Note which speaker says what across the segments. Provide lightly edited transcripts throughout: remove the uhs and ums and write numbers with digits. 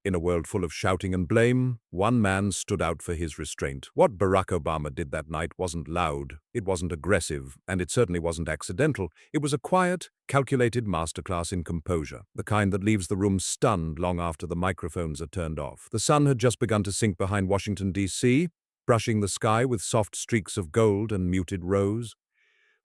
Speaker 1: In a world full of shouting and blame, one man stood out for his restraint. What Barack Obama did that night wasn't loud, it wasn't aggressive, and it certainly wasn't accidental. It was a quiet, calculated masterclass in composure, the kind that leaves the room stunned long after the microphones are turned off. The sun had just begun to sink behind Washington, D.C., brushing the sky with soft streaks of gold and muted rose.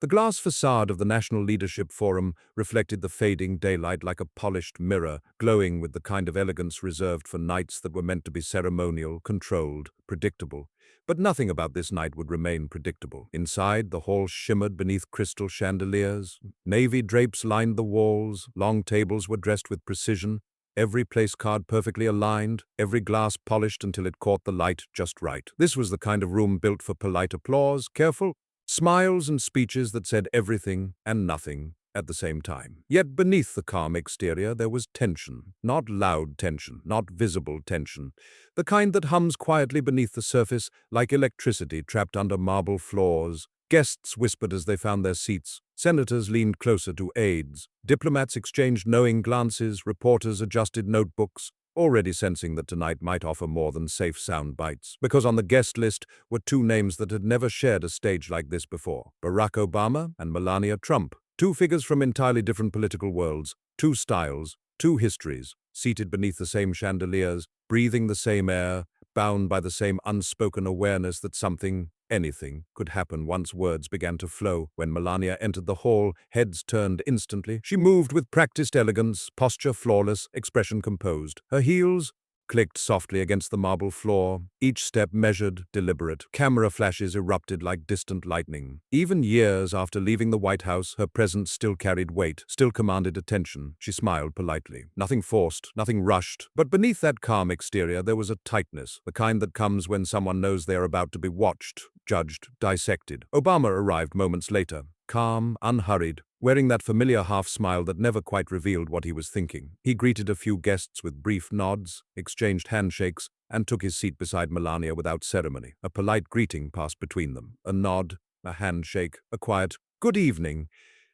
Speaker 1: The glass facade of the National Leadership Forum reflected the fading daylight like a polished mirror, glowing with the kind of elegance reserved for nights that were meant to be ceremonial, controlled, predictable. But nothing about this night would remain predictable. Inside, the hall shimmered beneath crystal chandeliers. Navy drapes lined the walls, long tables were dressed with precision, every place card perfectly aligned, every glass polished until it caught the light just right. This was the kind of room built for polite applause, careful smiles and speeches that said everything and nothing at the same time. Yet beneath the calm exterior there was tension, not loud tension, not visible tension, the kind that hums quietly beneath the surface like electricity trapped under marble floors. Guests whispered as they found their seats. Senators leaned closer to aides. Diplomats exchanged knowing glances. Reporters adjusted notebooks, already sensing that tonight might offer more than safe sound bites. Because on the guest list were two names that had never shared a stage like this before: Barack Obama and Melania Trump. Two figures from entirely different political worlds, two styles, two histories, seated beneath the same chandeliers, breathing the same air, bound by the same unspoken awareness that something, anything, could happen once words began to flow. When Melania entered the hall, heads turned instantly. She moved with practiced elegance, posture flawless, expression composed. Her heels clicked softly against the marble floor, each step measured, deliberate. Camera flashes erupted like distant lightning. Even years after leaving the White House, her presence still carried weight, still commanded attention. She smiled politely. Nothing forced, nothing rushed. But beneath that calm exterior there was a tightness, the kind that comes when someone knows they are about to be watched, judged, dissected. Obama arrived moments later, calm, unhurried, wearing that familiar half-smile that never quite revealed what he was thinking. He greeted a few guests with brief nods, exchanged handshakes, and took his seat beside Melania without ceremony. A polite greeting passed between them. A nod, a handshake, a quiet, "Good evening."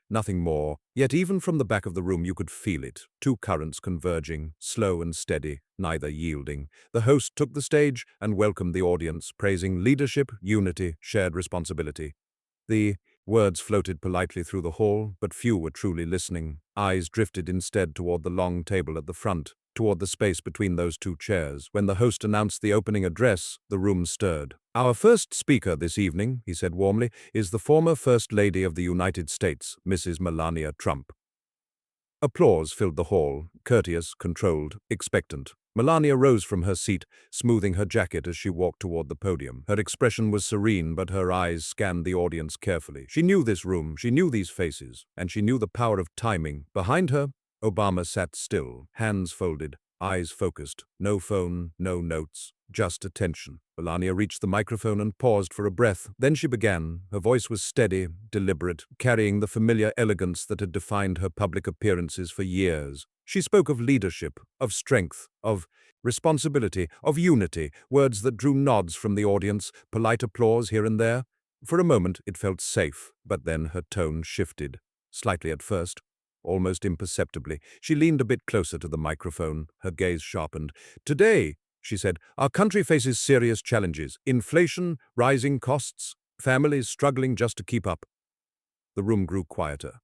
Speaker 1: Nothing more. Yet even from the back of the room you could feel it. Two currents converging, slow and steady, neither yielding. The host took the stage and welcomed the audience, praising leadership, unity, shared responsibility. The words floated politely through the hall, but few were truly listening. Eyes drifted instead toward the long table at the front, toward the space between those two chairs. When the host announced the opening address, the room stirred. "Our first speaker this evening," he said warmly, "is the former First Lady of the United States, Mrs. Melania Trump." Applause filled the hall, courteous, controlled, expectant. Melania rose from her seat, smoothing her jacket as she walked toward the podium. Her expression was serene, but her eyes scanned the audience carefully. She knew this room, she knew these faces, and she knew the power of timing. Behind her, Obama sat still, hands folded, eyes focused. No phone, no notes, just attention. Melania reached the microphone and paused for a breath. Then she began. Her voice was steady, deliberate, carrying the familiar elegance that had defined her public appearances for years. She spoke of leadership, of strength, of responsibility, of unity, words that drew nods from the audience, polite applause here and there. For a moment it felt safe, but then her tone shifted, slightly at first, almost imperceptibly. She leaned a bit closer to the microphone, her gaze sharpened. "Today," she said, "our country faces serious challenges: inflation, rising costs, families struggling just to keep up." The room grew quieter.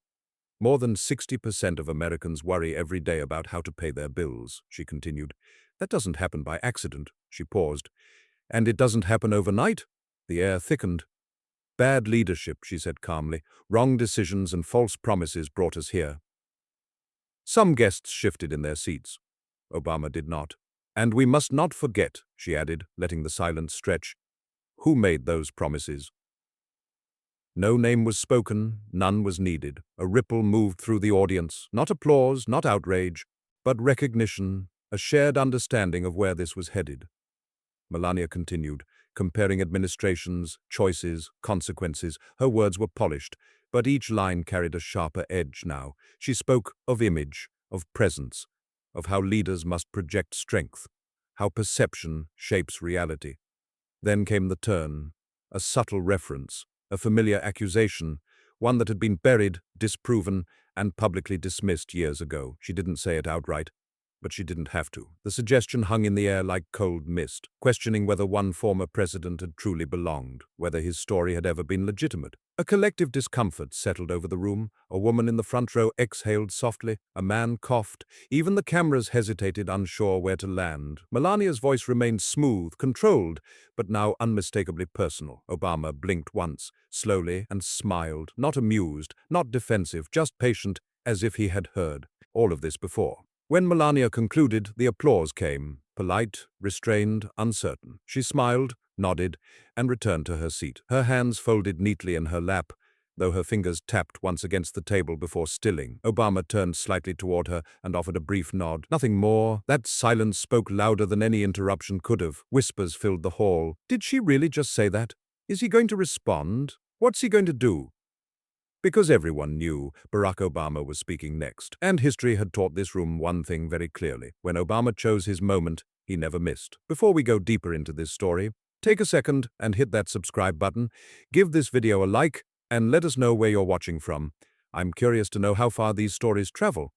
Speaker 1: "More than 60% of Americans worry every day about how to pay their bills," she continued. "That doesn't happen by accident." She paused. "And it doesn't happen overnight." The air thickened. "Bad leadership," she said calmly. "Wrong decisions and false promises brought us here." Some guests shifted in their seats. Obama did not. "And we must not forget," she added, letting the silence stretch, "who made those promises." No name was spoken, none was needed. A ripple moved through the audience, not applause, not outrage, but recognition, a shared understanding of where this was headed. Melania continued, comparing administrations, choices, consequences. Her words were polished, but each line carried a sharper edge now. She spoke of image, of presence, of how leaders must project strength, how perception shapes reality. Then came the turn, a subtle reference, a familiar accusation, one that had been buried, disproven, and publicly dismissed years ago. She didn't say it outright, But she didn't have to. The suggestion hung in the air like cold mist, questioning whether one former president had truly belonged, whether his story had ever been legitimate. A collective discomfort settled over the room. A woman in the front row exhaled softly. A man coughed. Even the cameras hesitated, unsure where to land. Melania's voice remained smooth, controlled, but now unmistakably personal. Obama blinked once, slowly, and smiled, not amused, not defensive, just patient, as if he had heard all of this before. When Melania concluded, the applause came, polite, restrained, uncertain. She smiled, nodded, and returned to her seat, her hands folded neatly in her lap, though her fingers tapped once against the table before stilling. Obama turned slightly toward her and offered a brief nod. Nothing more. That silence spoke louder than any interruption could have. Whispers filled the hall. Did she really just say that? Is he going to respond? What's he going to do? Because everyone knew Barack Obama was speaking next, and history had taught this room one thing very clearly. When Obama chose his moment, he never missed. Before we go deeper into this story, take a second and hit that subscribe button, give this video a like, and let us know where you're watching from. I'm curious to know how far these stories travel.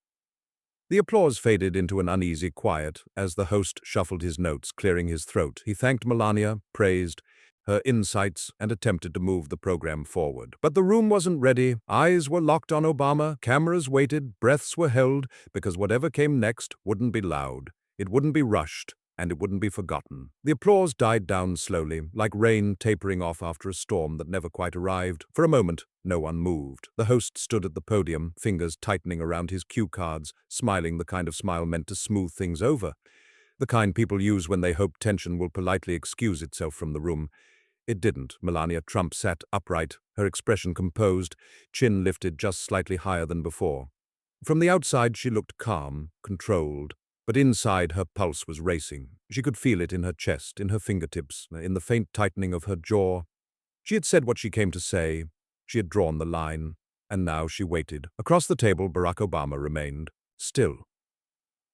Speaker 1: The applause faded into an uneasy quiet as the host shuffled his notes, clearing his throat. He thanked Melania, praised her insights, and attempted to move the program forward. But the room wasn't ready. Eyes were locked on Obama, cameras waited, breaths were held, because whatever came next wouldn't be loud, it wouldn't be rushed, and it wouldn't be forgotten. The applause died down slowly, like rain tapering off after a storm that never quite arrived. For a moment, no one moved. The host stood at the podium, fingers tightening around his cue cards, smiling the kind of smile meant to smooth things over, the kind people use when they hope tension will politely excuse itself from the room. It didn't. Melania Trump sat upright, her expression composed, chin lifted just slightly higher than before. From the outside, she looked calm, controlled, but inside her pulse was racing. She could feel it in her chest, in her fingertips, in the faint tightening of her jaw. She had said what she came to say. She had drawn the line, and now she waited. Across the table, Barack Obama remained, still.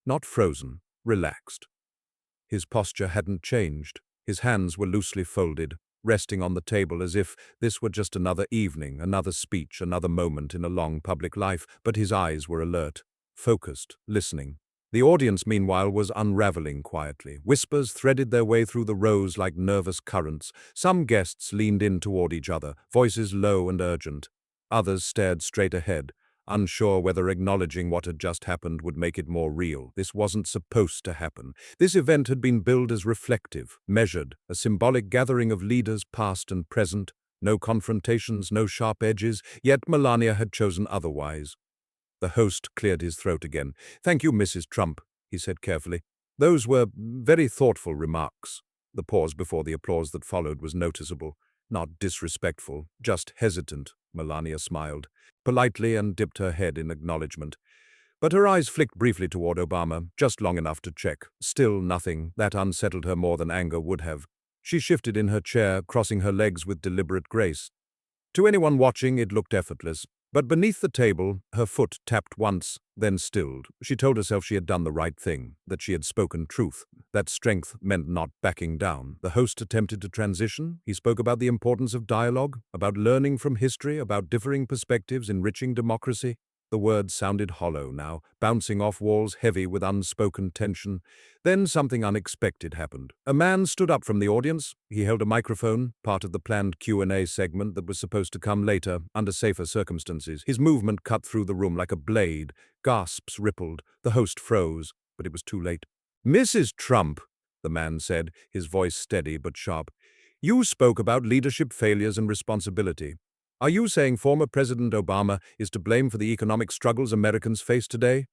Speaker 1: Not frozen, relaxed. His posture hadn't changed. His hands were loosely folded, resting on the table as if this were just another evening, another speech, another moment in a long public life, but his eyes were alert, focused, listening. The audience, meanwhile, was unraveling quietly. Whispers threaded their way through the rows like nervous currents. Some guests leaned in toward each other, voices low and urgent. Others stared straight ahead, unsure whether acknowledging what had just happened would make it more real. This wasn't supposed to happen. This event had been billed as reflective, measured, a symbolic gathering of leaders past and present. No confrontations, no sharp edges, yet Melania had chosen otherwise. The host cleared his throat again. "Thank you, Mrs. Trump," he said carefully. "Those were very thoughtful remarks." The pause before the applause that followed was noticeable. Not disrespectful, just hesitant. Melania smiled politely and dipped her head in acknowledgement. But her eyes flicked briefly toward Obama, just long enough to check. Still nothing. That unsettled her more than anger would have. She shifted in her chair, crossing her legs with deliberate grace. To anyone watching, it looked effortless. But beneath the table, her foot tapped once, then stilled. She told herself she had done the right thing, that she had spoken truth, that strength meant not backing down. The host attempted to transition. He spoke about the importance of dialogue, about learning from history, about differing perspectives, enriching democracy. The words sounded hollow now, bouncing off walls heavy with unspoken tension. Then something unexpected happened. A man stood up from the audience. He held a microphone, part of the planned Q&A segment that was supposed to come later, under safer circumstances. His movement cut through the room like a blade. Gasps rippled. The host froze, but it was too late. "Mrs. Trump," the man said, his voice steady but sharp, "you spoke about leadership failures and responsibility. Are you saying former President Obama is to blame for the economic struggles Americans face today?"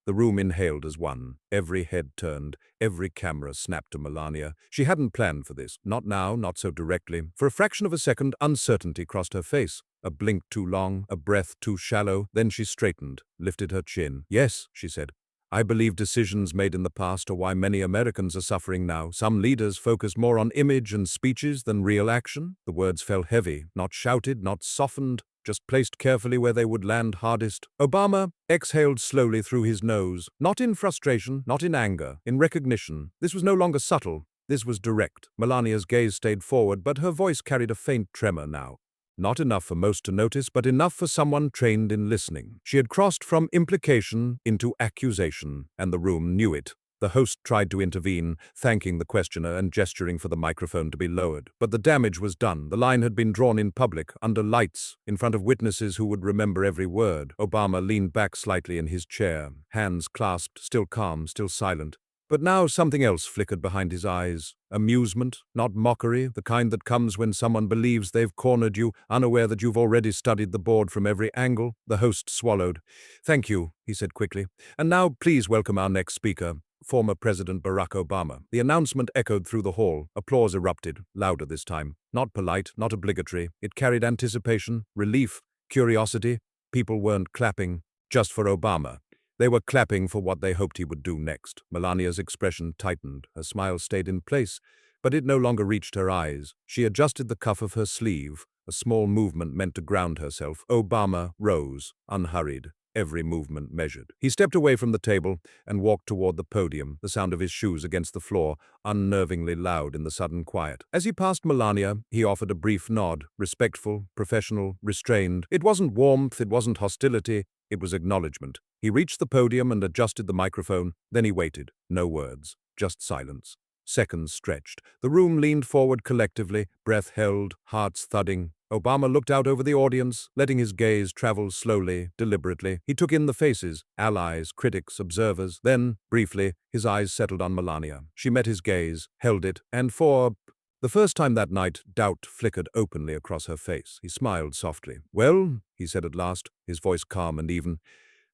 Speaker 1: The room inhaled as one. Every head turned, every camera snapped to Melania. She hadn't planned for this. Not now, not so directly. For a fraction of a second, uncertainty crossed her face. A blink too long, a breath too shallow. Then she straightened, lifted her chin. "Yes," she said. "I believe decisions made in the past are why many Americans are suffering now. Some leaders focus more on image and speeches than real action." The words fell heavy, not shouted, not softened, just placed carefully where they would land hardest. Obama exhaled slowly through his nose, not in frustration, not in anger, in recognition. This was no longer subtle. This was direct. Melania's gaze stayed forward, but her voice carried a faint tremor now. Not enough for most to notice, but enough for someone trained in listening. She had crossed from implication into accusation, and the room knew it. The host tried to intervene, thanking the questioner and gesturing for the microphone to be lowered. But the damage was done. The line had been drawn in public, under lights, in front of witnesses who would remember every word. Obama leaned back slightly in his chair, hands clasped, still calm, still silent. But now something else flickered behind his eyes. Amusement, not mockery, the kind that comes when someone believes they've cornered you, unaware that you've already studied the board from every angle. The host swallowed. "Thank you," he said quickly. "And now please welcome our next speaker, former President Barack Obama." The announcement echoed through the hall. Applause erupted, louder this time. Not polite, not obligatory. It carried anticipation, relief, curiosity. People weren't clapping just for Obama. They were clapping for what they hoped he would do next. Melania's expression tightened. Her smile stayed in place, but it no longer reached her eyes. She adjusted the cuff of her sleeve, a small movement meant to ground herself. Obama rose, unhurried, every movement measured. He stepped away from the table and walked toward the podium, the sound of his shoes against the floor, unnervingly loud in the sudden quiet. As he passed Melania, he offered a brief nod, respectful, professional, restrained. It wasn't warmth, it wasn't hostility, it was acknowledgement. He reached the podium and adjusted the microphone, then he waited. No words, just silence. Seconds stretched. The room leaned forward collectively, breath held, hearts thudding. Obama looked out over the audience, letting his gaze travel slowly, deliberately. He took in the faces, allies, critics, observers. Then, briefly, his eyes settled on Melania. She met his gaze, held it, and for the first time that night, doubt flickered openly across her face. He smiled softly. "Well," he said at last, his voice calm and even,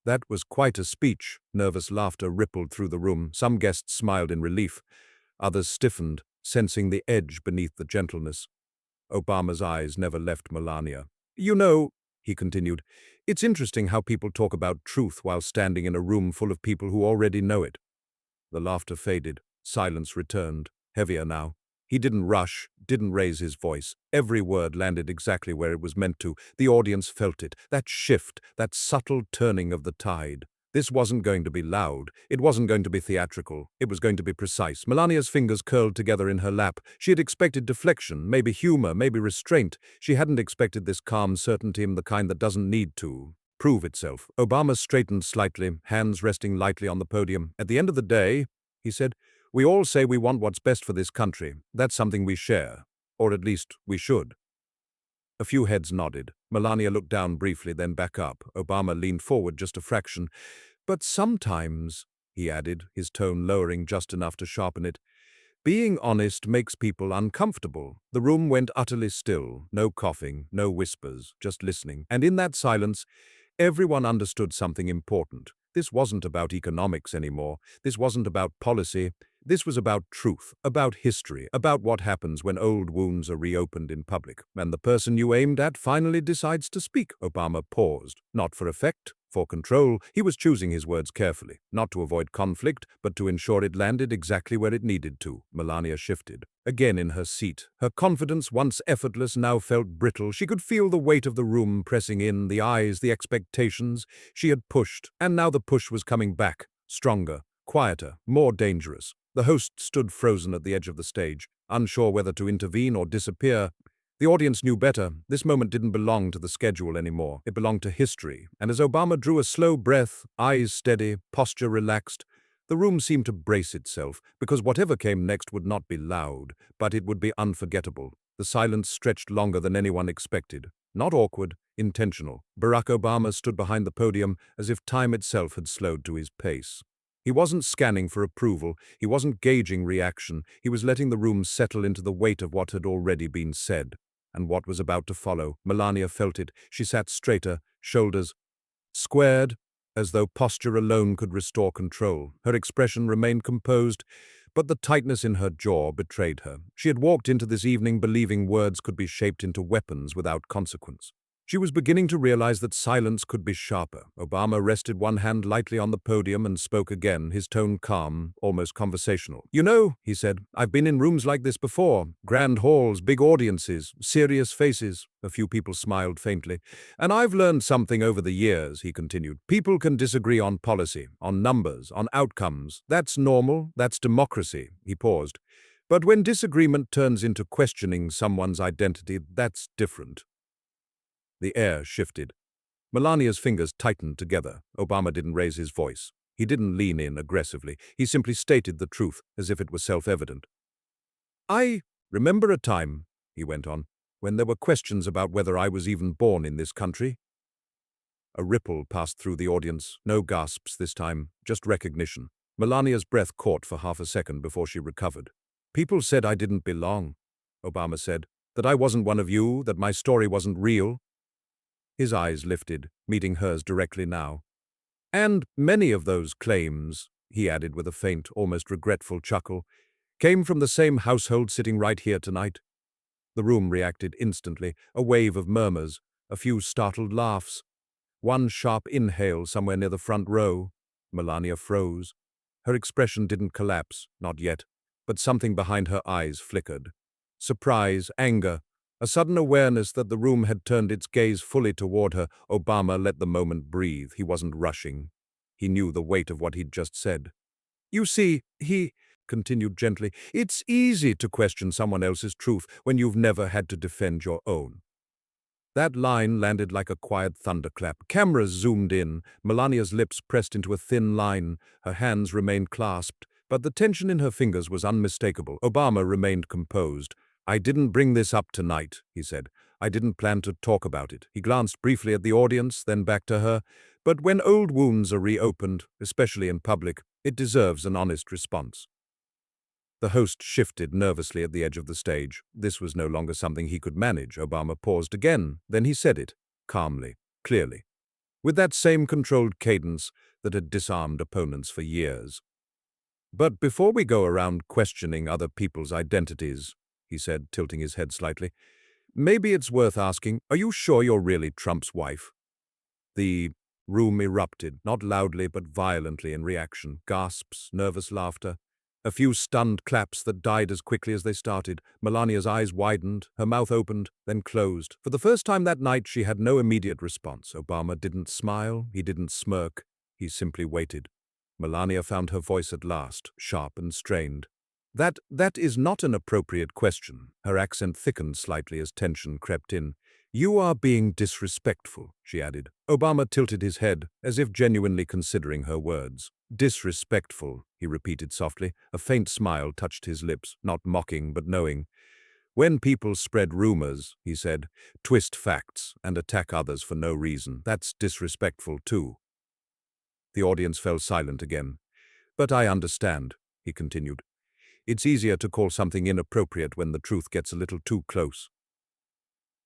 Speaker 1: "that was quite a speech." Nervous laughter rippled through the room. Some guests smiled in relief. Others stiffened, sensing the edge beneath the gentleness. Obama's eyes never left Melania. "You know," he continued, "it's interesting how people talk about truth while standing in a room full of people who already know it." The laughter faded. Silence returned, heavier now. He didn't rush, didn't raise his voice. Every word landed exactly where it was meant to. The audience felt it, that shift, that subtle turning of the tide. This wasn't going to be loud. It wasn't going to be theatrical. It was going to be precise. Melania's fingers curled together in her lap. She had expected deflection, maybe humor, maybe restraint. She hadn't expected this calm certainty, the kind that doesn't need to prove itself. Obama straightened slightly, hands resting lightly on the podium. "At the end of the day," he said, "we all say we want what's best for this country. That's something we share. Or at least we should." A few heads nodded. Melania looked down briefly, then back up. Obama leaned forward just a fraction. "But sometimes," he added, his tone lowering just enough to sharpen it, "being honest makes people uncomfortable." The room went utterly still. No coughing, no whispers, just listening. And in that silence, everyone understood something important. This wasn't about economics anymore. This wasn't about policy. This was about truth, about history, about what happens when old wounds are reopened in public. And the person you aimed at finally decides to speak. Obama paused, not for effect, for control. He was choosing his words carefully, not to avoid conflict, but to ensure it landed exactly where it needed to. Melania shifted, again in her seat. Her confidence, once effortless, now felt brittle. She could feel the weight of the room pressing in, the eyes, the expectations. She had pushed, and now the push was coming back, stronger, quieter, more dangerous. The host stood frozen at the edge of the stage, unsure whether to intervene or disappear. The audience knew better. This moment didn't belong to the schedule anymore. It belonged to history. And as Obama drew a slow breath, eyes steady, posture relaxed, the room seemed to brace itself, because whatever came next would not be loud, but it would be unforgettable. The silence stretched longer than anyone expected. Not awkward, intentional. Barack Obama stood behind the podium as if time itself had slowed to his pace. He wasn't scanning for approval, he wasn't gauging reaction, he was letting the room settle into the weight of what had already been said. And what was about to follow, Melania felt it. She sat straighter, shoulders squared, as though posture alone could restore control. Her expression remained composed, but the tightness in her jaw betrayed her. She had walked into this evening believing words could be shaped into weapons without consequence. She was beginning to realize that silence could be sharper. Obama rested one hand lightly on the podium and spoke again, his tone calm, almost conversational. "You know," he said, "I've been in rooms like this before. Grand halls, big audiences, serious faces." A few people smiled faintly. "And I've learned something over the years," he continued. "People can disagree on policy, on numbers, on outcomes. That's normal, that's democracy." He paused. "But when disagreement turns into questioning someone's identity, that's different." The air shifted. Melania's fingers tightened together. Obama didn't raise his voice. He didn't lean in aggressively. He simply stated the truth, as if it was self-evident. "I remember a time," he went on, "when there were questions about whether I was even born in this country." A ripple passed through the audience. No gasps this time, just recognition. Melania's breath caught for half a second before she recovered. "People said I didn't belong," Obama said, "that I wasn't one of you, that my story wasn't real." His eyes lifted, meeting hers directly now. "And many of those claims," he added with a faint, almost regretful chuckle, "came from the same household sitting right here tonight." The room reacted instantly, a wave of murmurs, a few startled laughs. One sharp inhale somewhere near the front row. Melania froze. Her expression didn't collapse, not yet, but something behind her eyes flickered. Surprise, anger, a sudden awareness that the room had turned its gaze fully toward her. Obama let the moment breathe. He wasn't rushing. He knew the weight of what he'd just said. "You see," he continued gently, "it's easy to question someone else's truth when you've never had to defend your own." That line landed like a quiet thunderclap. Cameras zoomed in. Melania's lips pressed into a thin line. Her hands remained clasped, but the tension in her fingers was unmistakable. Obama remained composed. "I didn't bring this up tonight," he said. "I didn't plan to talk about it." He glanced briefly at the audience, then back to her. "But when old wounds are reopened, especially in public, it deserves an honest response." The host shifted nervously at the edge of the stage. This was no longer something he could manage. Obama paused again, then he said it, calmly, clearly, with that same controlled cadence that had disarmed opponents for years. "But before we go around questioning other people's identities," he said, tilting his head slightly, "maybe it's worth asking, are you sure you're really Trump's wife?" The room erupted, not loudly but violently in reaction. Gasps, nervous laughter. A few stunned claps that died as quickly as they started. Melania's eyes widened, her mouth opened, then closed. For the first time that night, she had no immediate response. Obama didn't smile, he didn't smirk, he simply waited. Melania found her voice at last, sharp and strained. That is not an appropriate question." Her accent thickened slightly as tension crept in. "You are being disrespectful," she added. Obama tilted his head, as if genuinely considering her words. "Disrespectful," he repeated softly. A faint smile touched his lips, not mocking but knowing. "When people spread rumors," he said, "twist facts and attack others for no reason, that's disrespectful too." The audience fell silent again. "But I understand," he continued. "It's easier to call something inappropriate when the truth gets a little too close."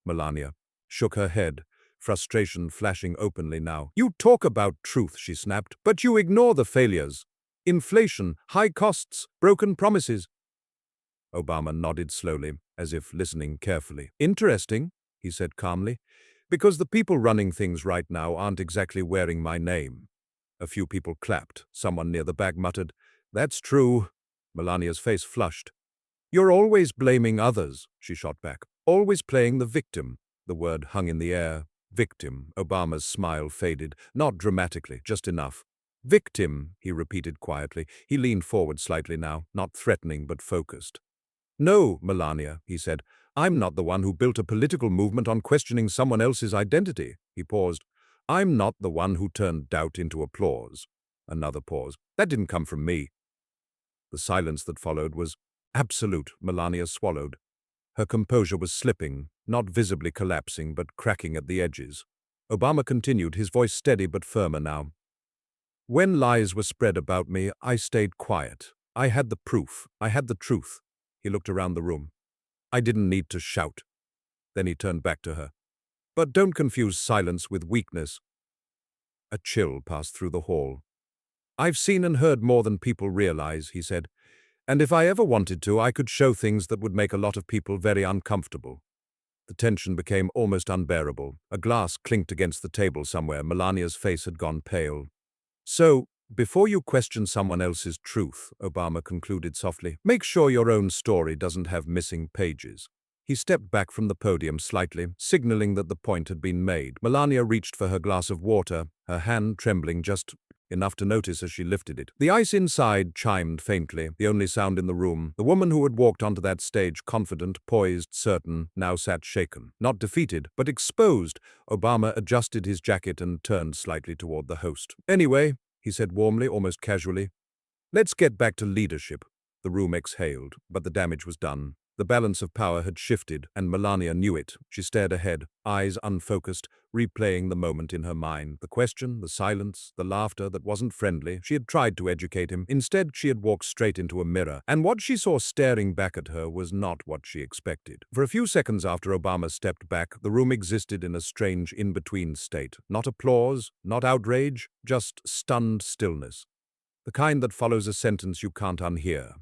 Speaker 1: Melania shook her head, frustration flashing openly now. "You talk about truth," she snapped, "but you ignore the failures. Inflation, high costs, broken promises." Obama nodded slowly, as if listening carefully. "Interesting," he said calmly, "because the people running things right now aren't exactly wearing my name." A few people clapped. Someone near the back muttered, "That's true." Melania's face flushed. "You're always blaming others," she shot back. "Always playing the victim." The word hung in the air. Victim. Obama's smile faded, not dramatically, just enough. "Victim," he repeated quietly. He leaned forward slightly now, not threatening but focused. "No, Melania," he said, "I'm not the one who built a political movement on questioning someone else's identity." He paused. "I'm not the one who turned doubt into applause." Another pause. "That didn't come from me." The silence that followed was absolute. Melania swallowed. Her composure was slipping, not visibly collapsing, but cracking at the edges. Obama continued, his voice steady but firmer now. "When lies were spread about me, I stayed quiet. I had the proof. I had the truth." He looked around the room. "I didn't need to shout." Then he turned back to her. "But don't confuse silence with weakness." A chill passed through the hall. "I've seen and heard more than people realize," he said. "And if I ever wanted to, I could show things that would make a lot of people very uncomfortable." The tension became almost unbearable. A glass clinked against the table somewhere. Melania's face had gone pale. "So, before you question someone else's truth," Obama concluded softly, "make sure your own story doesn't have missing pages." He stepped back from the podium slightly, signaling that the point had been made. Melania reached for her glass of water, her hand trembling just enough to notice as she lifted it. The ice inside chimed faintly, the only sound in the room. The woman who had walked onto that stage, confident, poised, certain, now sat shaken. Not defeated, but exposed. Obama adjusted his jacket and turned slightly toward the host. "Anyway," he said warmly, almost casually, "let's get back to leadership." The room exhaled, but the damage was done. The balance of power had shifted, and Melania knew it. She stared ahead, eyes unfocused, replaying the moment in her mind. The question, the silence, the laughter that wasn't friendly. She had tried to educate him. Instead, she had walked straight into a mirror, and what she saw staring back at her was not what she expected. For a few seconds after Obama stepped back, the room existed in a strange in-between state. Not applause, not outrage, just stunned stillness. The kind that follows a sentence you can't unhear.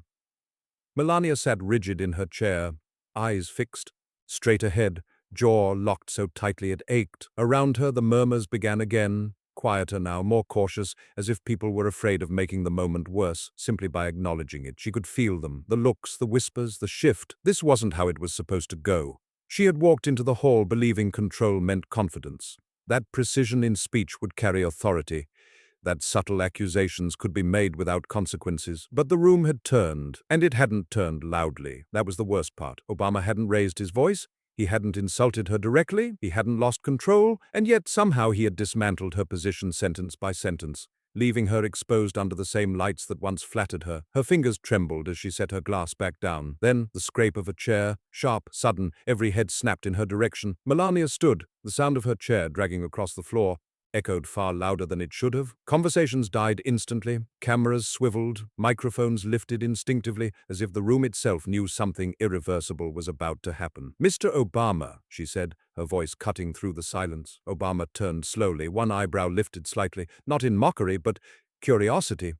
Speaker 1: Melania sat rigid in her chair, eyes fixed, straight ahead, jaw locked so tightly it ached. Around her the murmurs began again, quieter now, more cautious, as if people were afraid of making the moment worse, simply by acknowledging it. She could feel them, the looks, the whispers, the shift. This wasn't how it was supposed to go. She had walked into the hall believing control meant confidence, that precision in speech would carry authority, that subtle accusations could be made without consequences. But the room had turned, and it hadn't turned loudly. That was the worst part. Obama hadn't raised his voice, he hadn't insulted her directly, he hadn't lost control, and yet somehow he had dismantled her position sentence by sentence, leaving her exposed under the same lights that once flattered her. Her fingers trembled as she set her glass back down. Then the scrape of a chair, sharp, sudden, every head snapped in her direction. Melania stood, the sound of her chair dragging across the floor echoed far louder than it should have. Conversations died instantly, cameras swiveled, microphones lifted instinctively, as if the room itself knew something irreversible was about to happen. "Mr. Obama," she said, her voice cutting through the silence. Obama turned slowly, one eyebrow lifted slightly, not in mockery, but curiosity.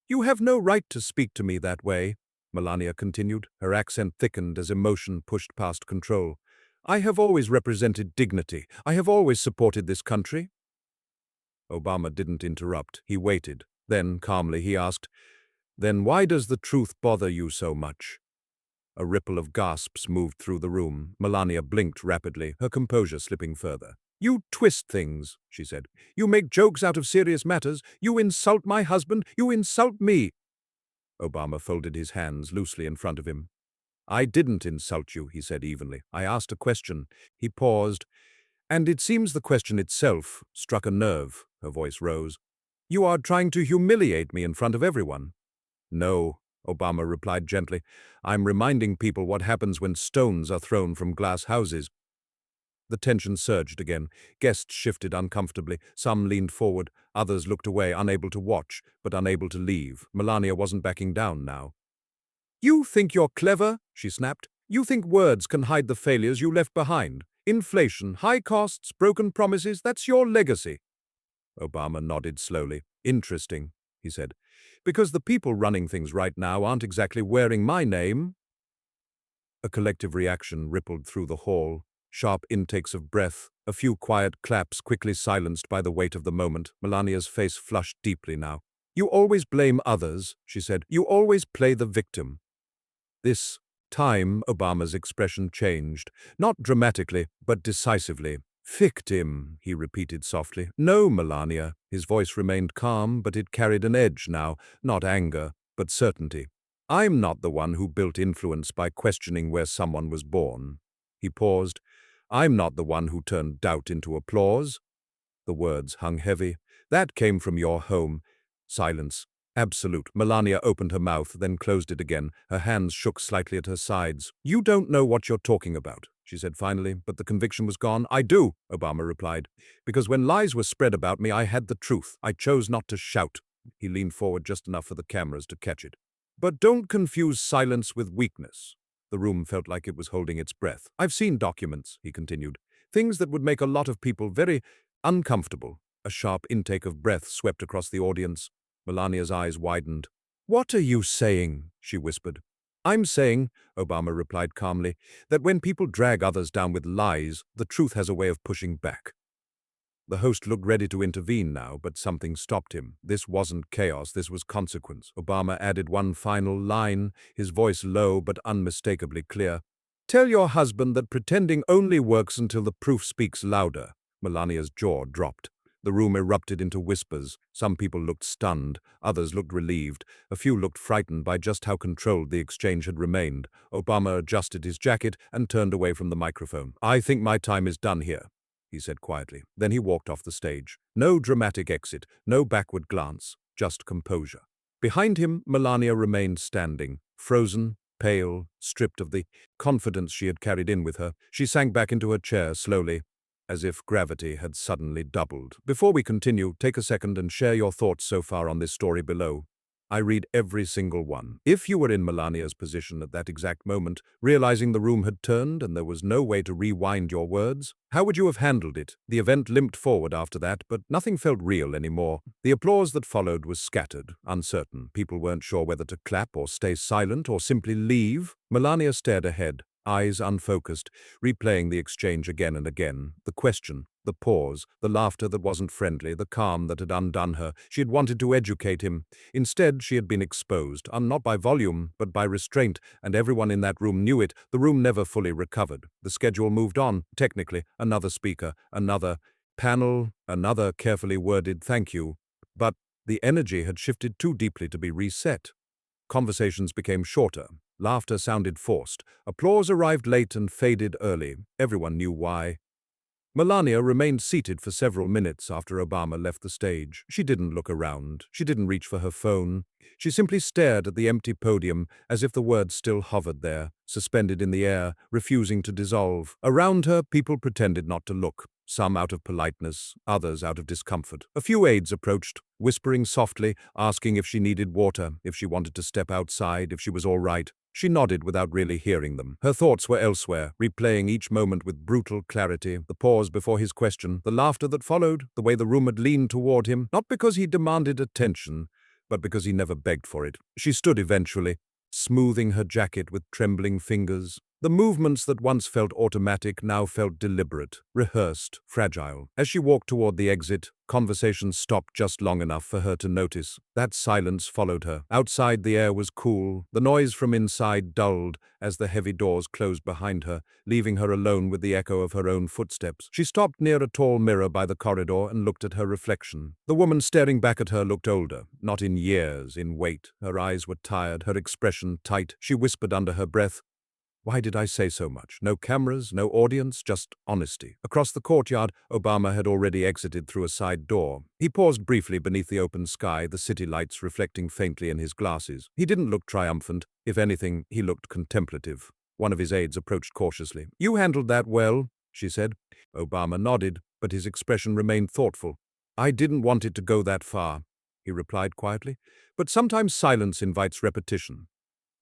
Speaker 1: "You have no right to speak to me that way," Melania continued. Her accent thickened as emotion pushed past control. "I have always represented dignity. I have always supported this country." Obama didn't interrupt. He waited. Then, calmly, he asked, "Then why does the truth bother you so much?" A ripple of gasps moved through the room. Melania blinked rapidly, her composure slipping further. "You twist things," she said. "You make jokes out of serious matters. You insult my husband. You insult me." Obama folded his hands loosely in front of him. "I didn't insult you," he said evenly. "I asked a question." He paused, and it seems the question itself struck a nerve. Her voice rose. "You are trying to humiliate me in front of everyone." "No," Obama replied gently. "I'm reminding people what happens when stones are thrown from glass houses." The tension surged again. Guests shifted uncomfortably. Some leaned forward. Others looked away, unable to watch, but unable to leave. Melania wasn't backing down now. "You think you're clever?" she snapped. "You think words can hide the failures you left behind? Inflation, high costs, broken promises, that's your legacy." Obama nodded slowly. "Interesting," he said, "because the people running things right now aren't exactly wearing my name." A collective reaction rippled through the hall. Sharp intakes of breath, a few quiet claps quickly silenced by the weight of the moment. Melania's face flushed deeply now. "You always blame others," she said. "You always play the victim." This time, Obama's expression changed, not dramatically, but decisively. "Victim," he repeated softly. "No, Melania." His voice remained calm, but it carried an edge now, not anger, but certainty. "I'm not the one who built influence by questioning where someone was born." He paused. "I'm not the one who turned doubt into applause." The words hung heavy. "That came from your home." Silence. Absolute. Melania opened her mouth, then closed it again. Her hands shook slightly at her sides. "You don't know what you're talking about," she said finally, but the conviction was gone. "I do," Obama replied. "Because when lies were spread about me, I had the truth. I chose not to shout." He leaned forward just enough for the cameras to catch it. "But don't confuse silence with weakness." The room felt like it was holding its breath. "I've seen documents," he continued. "Things that would make a lot of people very uncomfortable." A sharp intake of breath swept across the audience. Melania's eyes widened. "What are you saying?" she whispered. "I'm saying," Obama replied calmly, "that when people drag others down with lies, the truth has a way of pushing back." The host looked ready to intervene now, but something stopped him. This wasn't chaos, this was consequence. Obama added one final line, his voice low but unmistakably clear. "Tell your husband that pretending only works until the proof speaks louder." Melania's jaw dropped. The room erupted into whispers. Some people looked stunned, others looked relieved, a few looked frightened by just how controlled the exchange had remained. Obama adjusted his jacket and turned away from the microphone. "I think my time is done here," he said quietly. Then he walked off the stage. No dramatic exit, no backward glance, just composure. Behind him, Melania remained standing, frozen, pale, stripped of the confidence she had carried in with her. She sank back into her chair slowly, as if gravity had suddenly doubled. Before we continue, take a second and share your thoughts so far on this story below. I read every single one. If you were in Melania's position at that exact moment, realizing the room had turned and there was no way to rewind your words, how would you have handled it? The event limped forward after that, but nothing felt real anymore. The applause that followed was scattered, uncertain. People weren't sure whether to clap or stay silent or simply leave. Melania stared ahead, eyes unfocused, replaying the exchange again and again. The question, the pause, the laughter that wasn't friendly, the calm that had undone her. She had wanted to educate him. Instead, she had been exposed, not by volume, but by restraint, and everyone in that room knew it. The room never fully recovered. The schedule moved on, technically, another speaker, another panel, another carefully worded thank you. But the energy had shifted too deeply to be reset. Conversations became shorter. Laughter sounded forced. Applause arrived late and faded early. Everyone knew why. Melania remained seated for several minutes after Obama left the stage. She didn't look around. She didn't reach for her phone. She simply stared at the empty podium as if the words still hovered there, suspended in the air, refusing to dissolve. Around her, people pretended not to look, some out of politeness, others out of discomfort. A few aides approached, whispering softly, asking if she needed water, if she wanted to step outside, if she was all right. She nodded without really hearing them. Her thoughts were elsewhere, replaying each moment with brutal clarity. The pause before his question, the laughter that followed, the way the room had leaned toward him, not because he demanded attention, but because he never begged for it. She stood eventually, smoothing her jacket with trembling fingers. The movements that once felt automatic now felt deliberate, rehearsed, fragile. As she walked toward the exit, conversation stopped just long enough for her to notice. That silence followed her. Outside, the air was cool. The noise from inside dulled as the heavy doors closed behind her, leaving her alone with the echo of her own footsteps. She stopped near a tall mirror by the corridor and looked at her reflection. The woman staring back at her looked older, not in years, in weight. Her eyes were tired, her expression tight. She whispered under her breath, "Why did I say so much? No cameras, no audience, just honesty." Across the courtyard, Obama had already exited through a side door. He paused briefly beneath the open sky, the city lights reflecting faintly in his glasses. He didn't look triumphant. If anything, he looked contemplative. One of his aides approached cautiously. "You handled that well," she said. Obama nodded, but his expression remained thoughtful. "I didn't want it to go that far," he replied quietly. "But sometimes silence invites repetition."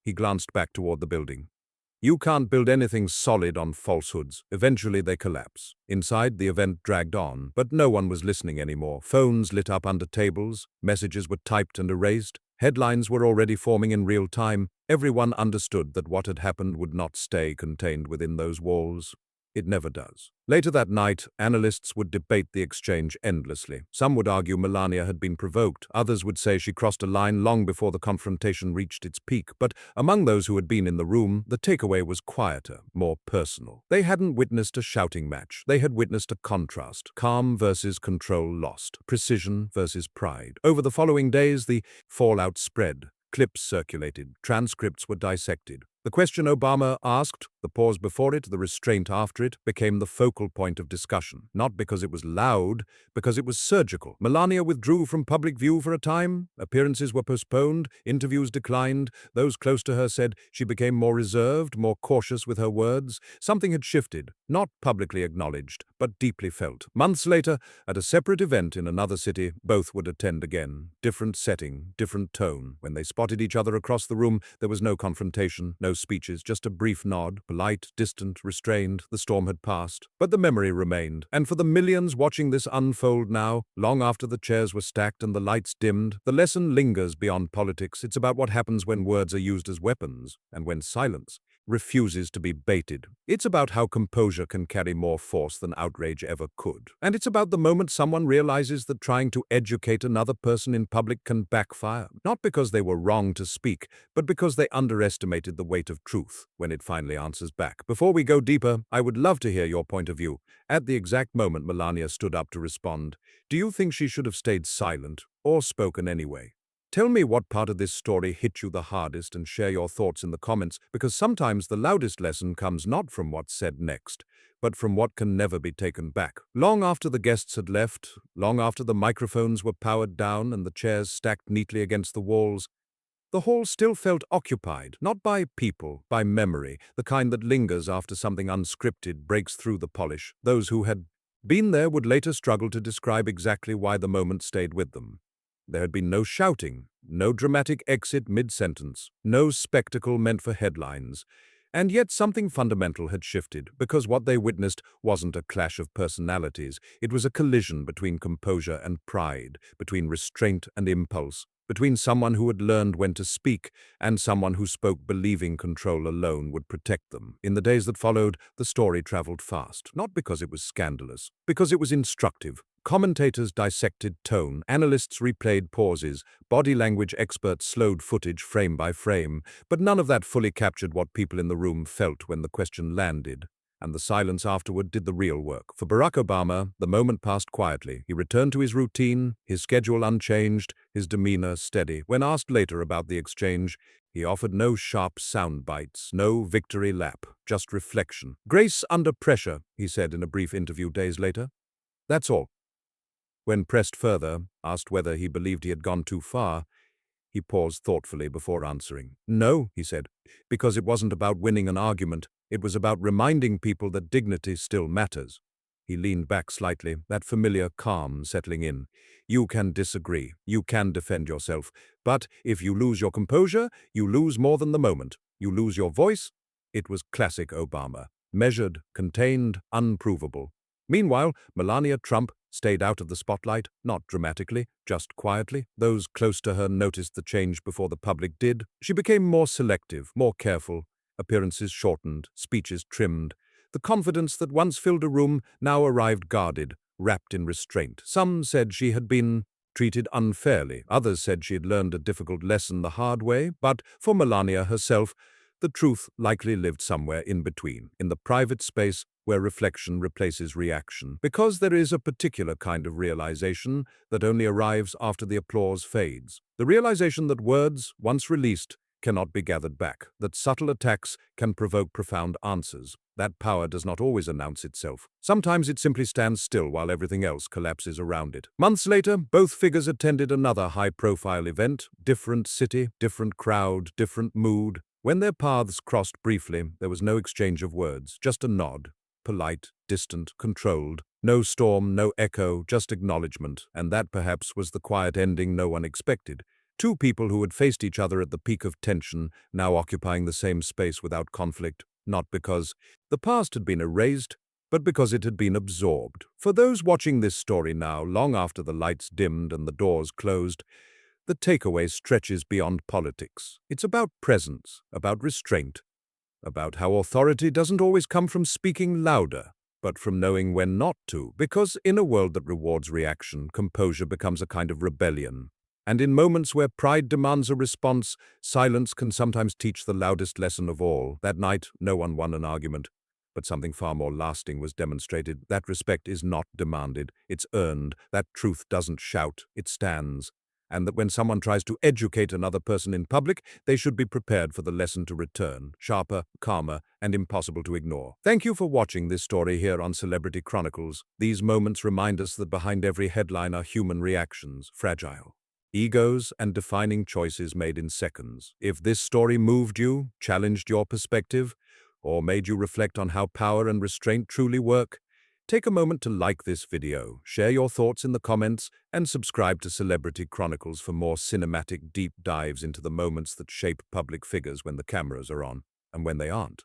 Speaker 1: He glanced back toward the building. You can't build anything solid on falsehoods. Eventually they collapse. Inside, the event dragged on, but no one was listening anymore. Phones lit up under tables, messages were typed and erased, headlines were already forming in real time. Everyone understood that what had happened would not stay contained within those walls. It never does. Later that night, analysts would debate the exchange endlessly. Some would argue Melania had been provoked. Others would say she crossed a line long before the confrontation reached its peak. But among those who had been in the room, the takeaway was quieter, more personal. They hadn't witnessed a shouting match. They had witnessed a contrast. Calm versus control lost. Precision versus pride. Over the following days, the fallout spread. Clips circulated. Transcripts were dissected. The question Obama asked, the pause before it, the restraint after it, became the focal point of discussion. Not because it was loud, because it was surgical. Melania withdrew from public view for a time. Appearances were postponed. Interviews declined. Those close to her said she became more reserved, more cautious with her words. Something had shifted, not publicly acknowledged, but deeply felt. Months later, at a separate event in another city, both would attend again. Different setting, different tone. When they spotted each other across the room, there was no confrontation, no speeches, just a brief nod, polite, distant, restrained. The storm had passed, but the memory remained. And for the millions watching this unfold now, long after the chairs were stacked and the lights dimmed, the lesson lingers beyond politics. It's about what happens when words are used as weapons, and when silence refuses to be baited. It's about how composure can carry more force than outrage ever could. And it's about the moment someone realizes that trying to educate another person in public can backfire, not because they were wrong to speak, but because they underestimated the weight of truth when it finally answers back. Before we go deeper, I would love to hear your point of view. At the exact moment Melania stood up to respond, do you think she should have stayed silent or spoken anyway? Tell me what part of this story hit you the hardest and share your thoughts in the comments, because sometimes the loudest lesson comes not from what's said next, but from what can never be taken back. Long after the guests had left, long after the microphones were powered down and the chairs stacked neatly against the walls, the hall still felt occupied, not by people, by memory, the kind that lingers after something unscripted breaks through the polish. Those who had been there would later struggle to describe exactly why the moment stayed with them. There had been no shouting, no dramatic exit mid-sentence, no spectacle meant for headlines. And yet something fundamental had shifted, because what they witnessed wasn't a clash of personalities. It was a collision between composure and pride, between restraint and impulse, between someone who had learned when to speak and someone who spoke believing control alone would protect them. In the days that followed, the story traveled fast, not because it was scandalous, because it was instructive. Commentators dissected tone, analysts replayed pauses, body language experts slowed footage frame by frame, but none of that fully captured what people in the room felt when the question landed. And the silence afterward did the real work. For Barack Obama, the moment passed quietly. He returned to his routine, his schedule unchanged, his demeanor steady. When asked later about the exchange, he offered no sharp sound bites, no victory lap, just reflection. Grace under pressure, he said in a brief interview days later. That's all. When pressed further, asked whether he believed he had gone too far, he paused thoughtfully before answering. No, he said, because it wasn't about winning an argument. It was about reminding people that dignity still matters. He leaned back slightly, that familiar calm settling in. You can disagree, you can defend yourself, but if you lose your composure, you lose more than the moment. You lose your voice. It was classic Obama. Measured, contained, unprovable. Meanwhile, Melania Trump stayed out of the spotlight, not dramatically, just quietly. Those close to her noticed the change before the public did. She became more selective, more careful, appearances shortened, speeches trimmed. The confidence that once filled a room now arrived guarded, wrapped in restraint. Some said she had been treated unfairly. Others said she had learned a difficult lesson the hard way. But for Melania herself, the truth likely lived somewhere in between, in the private space where reflection replaces reaction, because there is a particular kind of realization that only arrives after the applause fades. The realization that words, once released, cannot be gathered back, that subtle attacks can provoke profound answers. That power does not always announce itself. Sometimes it simply stands still while everything else collapses around it. Months later, both figures attended another high-profile event, different city, different crowd, different mood. When their paths crossed briefly, there was no exchange of words, just a nod. Polite, distant, controlled. No storm, no echo, just acknowledgement. And that perhaps was the quiet ending no one expected. Two people who had faced each other at the peak of tension, now occupying the same space without conflict, not because the past had been erased, but because it had been absorbed. For those watching this story now, long after the lights dimmed and the doors closed, the takeaway stretches beyond politics. It's about presence, about restraint, about how authority doesn't always come from speaking louder, but from knowing when not to, because in a world that rewards reaction, composure becomes a kind of rebellion. And in moments where pride demands a response, silence can sometimes teach the loudest lesson of all. That night, no one won an argument, but something far more lasting was demonstrated. That respect is not demanded, it's earned. That truth doesn't shout, it stands. And that when someone tries to educate another person in public, they should be prepared for the lesson to return, sharper, calmer, and impossible to ignore. Thank you for watching this story here on Celebrity Chronicles. These moments remind us that behind every headline are human reactions, fragile egos, and defining choices made in seconds. If this story moved you, challenged your perspective, or made you reflect on how power and restraint truly work, take a moment to like this video, share your thoughts in the comments, and subscribe to Celebrity Chronicles for more cinematic deep dives into the moments that shape public figures when the cameras are on and when they aren't.